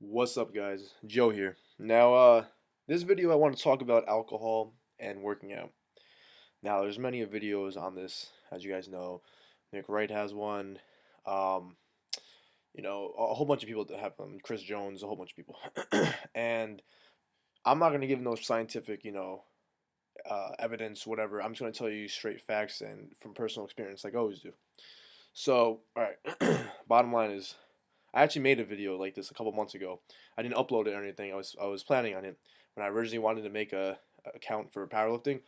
What's up, guys? Joe here. Now, this video I want to talk about alcohol and working out. Now, there's many videos on this, as you guys know. Nick Wright has one. Um, a whole bunch of people that have them. Chris Jones, a whole bunch of people. And I'm not gonna give no scientific, evidence, whatever. I'm just gonna tell you straight facts and from personal experience, like I always do. So, all right. Bottom line is, I actually made a video like this a couple months ago. I didn't upload it or anything. I was planning on it when I originally wanted to make a account for powerlifting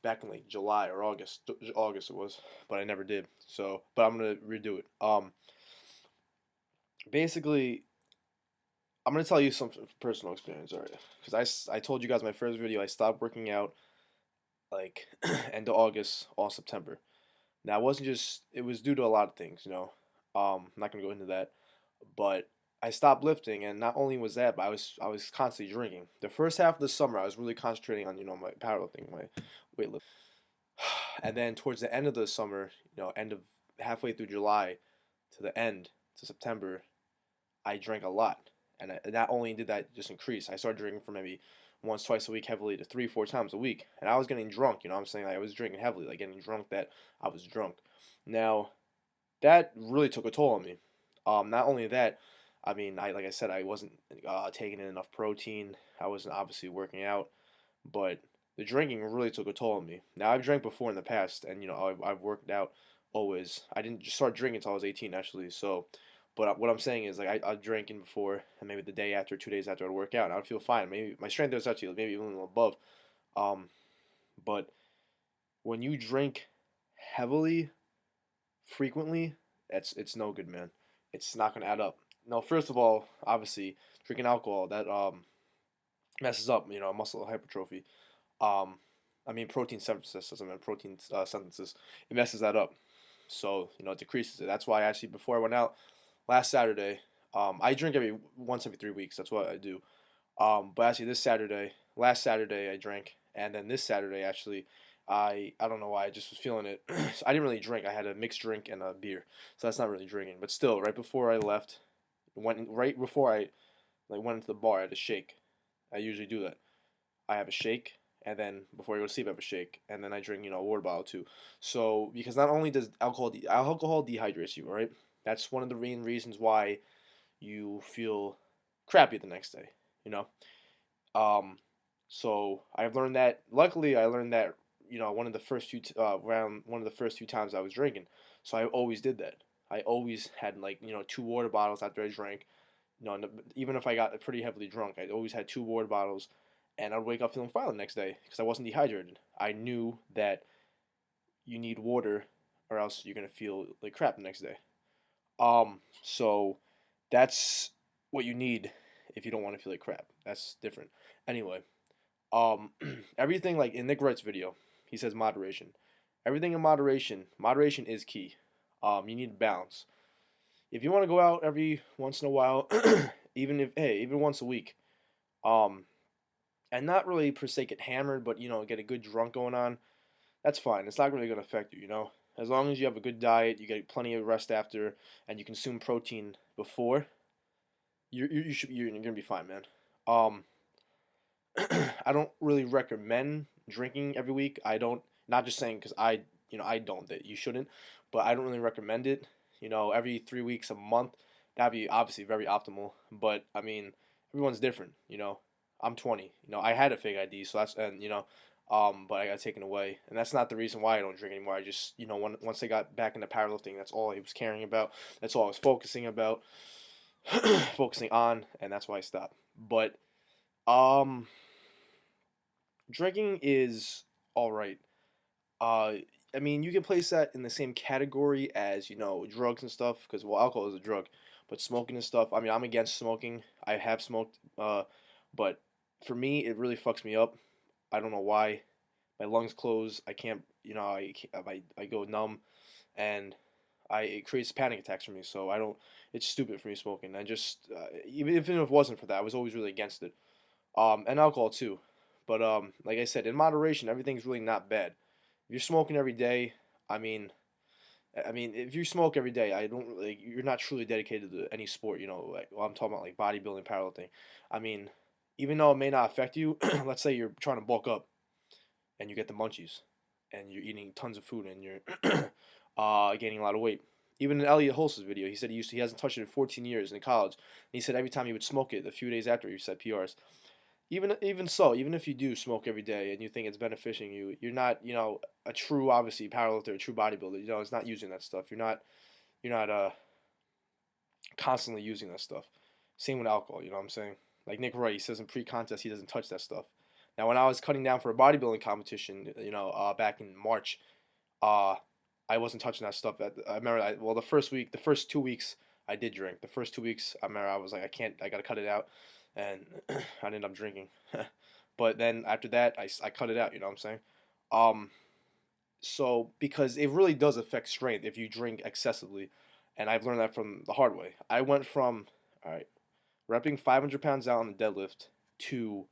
back in like July or August. August it was, but I never did. So, but I'm gonna redo it. Basically, I'm gonna tell you some personal experience, alright? Because I told you guys my first video. I stopped working out like end of August, all September. Now, it wasn't just, it was due to a lot of things. I'm not gonna go into that, but I stopped lifting, and not only was that, but I was constantly drinking. The first half of the summer, I was really concentrating on my powerlifting, my weightlifting, and then towards the end of the summer, end of halfway through July to the end to September, I drank a lot, and not only did that just increase, I started drinking for maybe once, twice a week heavily to three, four times a week, and I was getting drunk. You know what I'm saying? Like, I was drinking heavily, like getting drunk that I was drunk. Now that really took a toll on me. Not only that, I mean, like I said, I wasn't taking in enough protein. I wasn't obviously working out, but the drinking really took a toll on me. Now I've drank before in the past, and I've worked out always. I didn't just start drinking until I was 18 actually. So, but what I'm saying is like I drinking before, and maybe the day after, 2 days after I'd work out, and I'd feel fine. Maybe my strength was actually maybe even a little above. Um, but when you drink heavily, frequently, it's no good, man. It's not gonna add up. No, first of all, obviously, drinking alcohol that messes up, muscle hypertrophy. Um, I mean protein synthesis. I mean protein synthesis. It messes that up. So it decreases it. That's why actually before I went out last Saturday, I drink once every 3 weeks. That's what I do. But actually last Saturday I drank, and then this Saturday actually, I don't know why I just was feeling it. So I didn't really drink. I had a mixed drink and a beer, so that's not really drinking. But still, right before I left, right before I like went into the bar, I had a shake. I usually do that. I have a shake, and then before I go to sleep, I have a shake, and then I drink a water bottle too. So because not only does alcohol dehydrates you, right? That's one of the main reasons why you feel crappy the next day. You know. Um, so I've learned that. Luckily, I learned that one of the first few around one of the first few times I was drinking. So I always did that. I always had like two water bottles after I drank. Even if I got pretty heavily drunk, I always had two water bottles, and I'd wake up feeling fine the next day because I wasn't dehydrated. I knew that you need water, or else you're gonna feel like crap the next day. So that's what you need if you don't want to feel like crap. That's different. Anyway, um, everything like in Nick Wright's video, he says moderation. Everything in moderation. Moderation is key. You need balance. If you want to go out every once in a while, even once a week, um, and not really per se get hammered, but get a good drunk going on, that's fine. It's not really gonna affect you. As long as you have a good diet, you get plenty of rest after, and you consume protein before, you're gonna be fine, man. Um, I don't really recommend drinking every week. I don't, not just saying because I don't, that you shouldn't, but I don't really recommend it. Every 3 weeks, a month, that'd be obviously very optimal. But I mean, everyone's different. I'm 20. I had a fake ID, so but I got taken away, and that's not the reason why I don't drink anymore. I just, once I got back into powerlifting, that's all I was caring about. That's all I was focusing about, focusing on, and that's why I stopped. But um, drinking is all right. Uh, I mean, you can place that in the same category as drugs and stuff, because well, alcohol is a drug, but smoking and stuff. I mean, I'm against smoking. I have smoked, but for me, it really fucks me up. I don't know why. My lungs close. I can't. I go numb, and it creates panic attacks for me. So I don't. It's stupid for me smoking. I just even if it wasn't for that, I was always really against it. And alcohol too. But like I said, in moderation, everything's really not bad. If you're smoking every day, I mean, I mean, if you smoke every day, I don't like you're not truly dedicated to any sport. You know, like well, I'm talking about like bodybuilding, powerlifting. I mean, even though it may not affect you, let's say you're trying to bulk up and you get the munchies, and you're eating tons of food and you're gaining a lot of weight. Even in Elliot Hulse's video, he said he hasn't touched it in 14 years in college. And he said every time he would smoke it, a few days after he set PRs. Even so, even if you do smoke every day and you think it's benefiting you, you're not a true obviously powerlifter, a true bodybuilder. It's not using that stuff. You're not constantly using that stuff. Same with alcohol. You know what I'm saying? Like Nick Wright, he says in pre-contest he doesn't touch that stuff. Now, when I was cutting down for a bodybuilding competition, back in March, uh, I wasn't touching that stuff. I remember, the first week, the first 2 weeks, I did drink. The first 2 weeks, I remember I was like, I can't, I gotta cut it out, and I ended up drinking. But then after that, I cut it out. You know what I'm saying? Um, so because it really does affect strength if you drink excessively, and I've learned that from the hard way. I went from all right, repping 500 pounds out on the deadlift to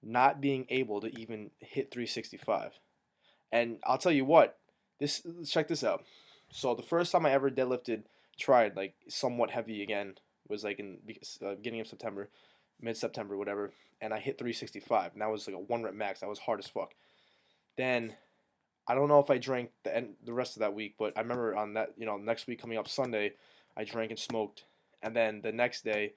not being able to even hit 365. And I'll tell you what, this check this out. So the first time I ever deadlifted, tried like somewhat heavy again, was like in beginning of September, mid September, whatever, and I hit 365, and that was like a 1 rep max. That was hard as fuck. Then I don't know if I drank the rest of that week, but I remember on that next week coming up Sunday, I drank and smoked, and then the next day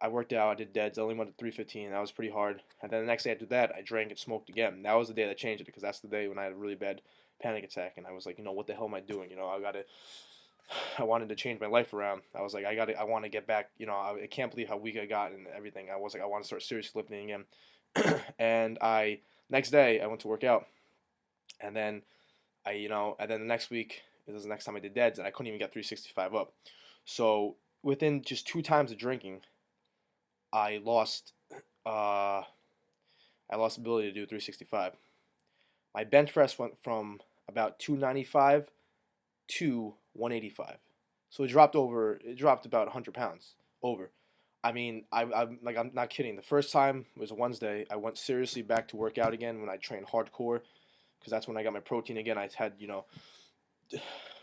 I worked out, I did deads, I only went to 315. That was pretty hard. And then the next day after that, I drank and smoked again. That was the day that changed it because that's the day when I had a really bad panic attack, and I was like, what the hell am I doing? I wanted to change my life around. I was like, I want to get back. I can't believe how weak I got and everything. I was like, I want to start seriously lifting again. And next day I went to work out, and then and then the next week, this was the next time I did deads, and I couldn't even get 365 up. So within just 2 times of drinking, I lost uh I lost ability to do 365. My bench press went from about 295 to 185. So it dropped about 100 pounds over. I mean, I'm not kidding. The first time was a Wednesday. I went seriously back to work out again when I trained hardcore because that's when I got my protein again. I had,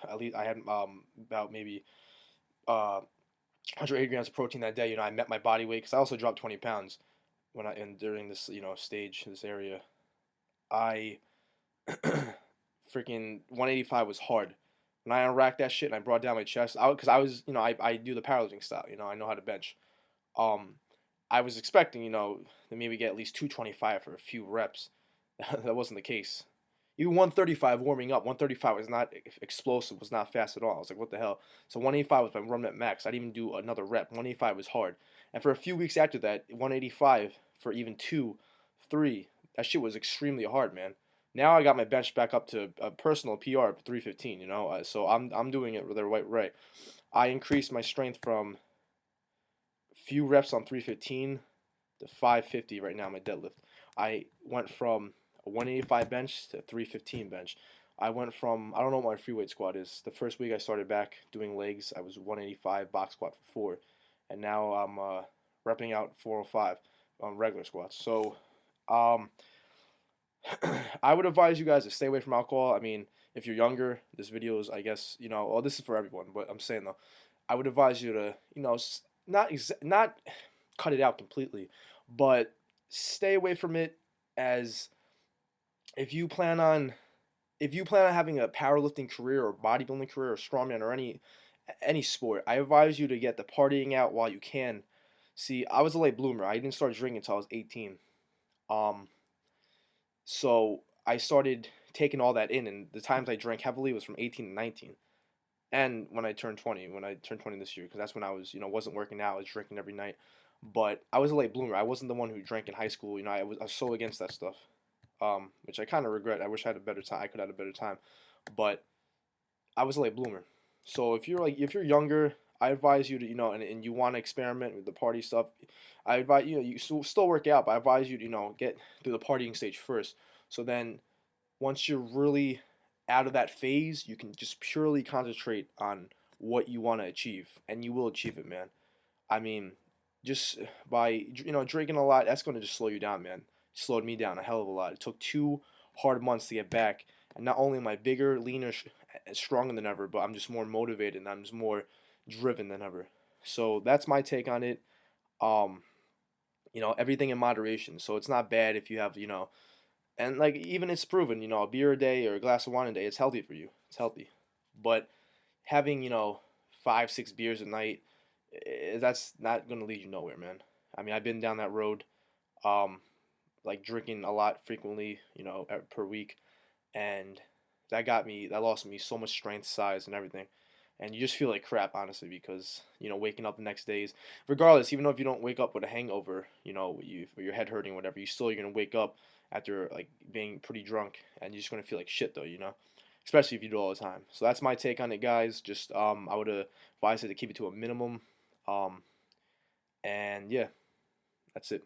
at least I had about maybe 180 grams of protein that day. I met my body weight because I also dropped 20 pounds during this stage, this area. I freaking 185 was hard. When I unracked that shit and I brought down my chest, because I was I do the powerlifting style. I know how to bench. Um, I was expecting to maybe get at least 225 for a few reps. That wasn't the case. Even 135 warming up, 135 was not explosive, was not fast at all. I was like, what the hell? So 185 was my run at max. I didn't even do another rep. 185 was hard. And for a few weeks after that, 185 for even 2, 3, that shit was extremely hard, man. Now I got my bench back up to a personal PR of 315, so I'm doing it the right. I increased my strength from few reps on 315 to 550 right now, my deadlift. I went from a 185 bench to 315 bench. I went from, I don't know what my free weight squat is. The first week I started back doing legs, I was 185 box squat for 4. And now I'm repping out 405 on regular squats. So I would advise you guys to stay away from alcohol. I mean, if you're younger, this video is, I guess, well, this is for everyone, but I'm saying though, I would advise you to, not cut it out completely, but stay away from it as if you plan on having a powerlifting career or bodybuilding career or strongman or any sport. I advise you to get the partying out while you can. See, I was a late bloomer. I didn't start drinking until I was 18. So I started taking all that in, and the times I drank heavily was from 18 to 19. And when I turned 20 this year, because that's when I was, wasn't working out, I was drinking every night. But I was a late bloomer. I wasn't the one who drank in high school. I was so against that stuff, which I kind of regret. I wish I had a better time. I could have had a better time, but I was a late bloomer. So if you're younger, I advise you to, and you want to experiment with the party stuff, I advise you still work out, but I advise you to, get through the partying stage first. So then, once you're really out of that phase, you can just purely concentrate on what you want to achieve, and you will achieve it, man. I mean, just by drinking a lot, that's going to just slow you down, man. It slowed me down a hell of a lot. It took 2 hard months to get back, and not only am I bigger, leaner, stronger than ever, but I'm just more motivated and I'm just more driven than ever. So that's my take on it. Um, everything in moderation. So it's not bad if you have, and like even it's proven, a beer a day or a glass of wine a day, it's healthy for you. It's healthy. But having, 5, 6 beers a night, that's not gonna lead you nowhere, man. I mean, I've been down that road, um, like drinking a lot frequently, per week, and that lost me so much strength, size, and everything. And you just feel like crap, honestly, because waking up the next days, regardless, even though if you don't wake up with a hangover, or your head hurting, whatever, you're gonna wake up after like being pretty drunk, and you're just gonna feel like shit, though. Especially if you do it all the time. So that's my take on it, guys. Just I would advise it to keep it to a minimum. Um, and yeah, that's it.